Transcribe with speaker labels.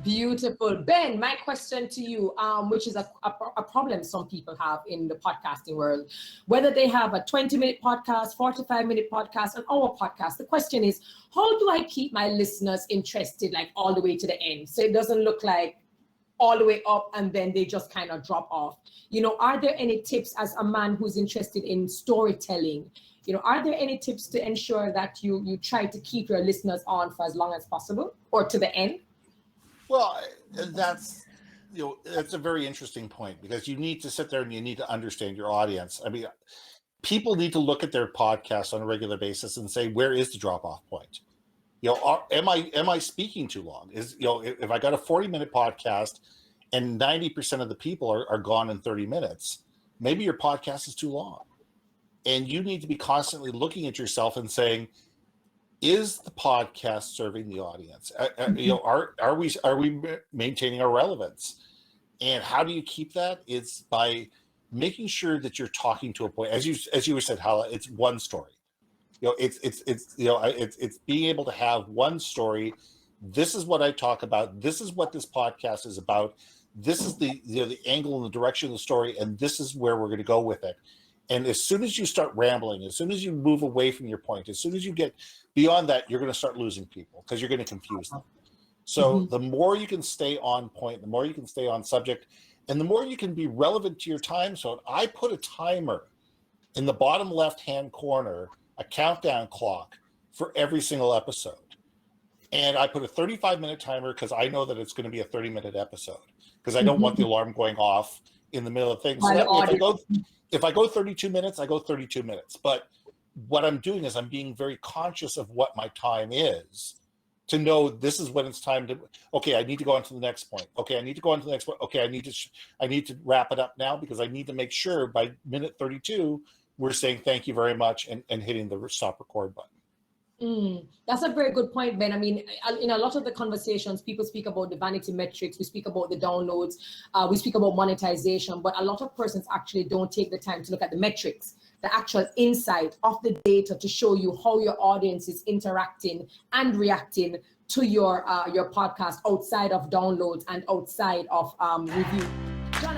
Speaker 1: Beautiful. Ben, my question to you, which is a problem some people have in the podcasting world, whether they have a 20-minute podcast, 45-minute podcast, an hour podcast, the question is, how do I keep my listeners interested like all the way to the end? So it doesn't look like all the way up and then they just kind of drop off. Are there any tips as a man who's interested in storytelling? Are there any tips to ensure that you try to keep your listeners on for as long as possible or to the end?
Speaker 2: Well, that's a very interesting point, because you need to sit there and you need to understand your audience. I mean, people need to look at their podcasts on a regular basis and say, where is the drop-off point? Am I speaking too long? If I got a 40-minute podcast and 90% of the people are gone in 30 minutes, maybe your podcast is too long. And you need to be constantly looking at yourself and saying, is the podcast serving the audience? Are we maintaining our relevance? And how do you keep that? It's by making sure that you're talking to a point. As you said, Hala, it's one story. It's being able to have one story. This is what I talk about. This is what this podcast is about. This is the angle and the direction of the story, and this is where we're going to go with it. And as soon as you start rambling, as soon as you move away from your point, as soon as you get beyond that, you're going to start losing people because you're going to confuse them. So the more you can stay on point, the more you can stay on subject, and the more you can be relevant to your time zone. I put a timer in the bottom left-hand corner, a countdown clock for every single episode. And I put a 35-minute timer because I know that it's going to be a 30-minute episode, because I don't want the alarm going off in the middle of things. So that way, if I go 32 minutes, I go 32 minutes. But what I'm doing is I'm being very conscious of what my time is, to know this is when it's time to, okay, I need to go on to the next point. Okay, I need to go on to the next point. Okay, I need to wrap it up now, because I need to make sure by minute 32, we're saying thank you very much and hitting the stop record button.
Speaker 1: That's a very good point, Ben. I mean, in a lot of the conversations, people speak about the vanity metrics, we speak about the downloads, we speak about monetization, but a lot of persons actually don't take the time to look at the metrics, the actual insight of the data to show you how your audience is interacting and reacting to your podcast outside of downloads and outside of review. John,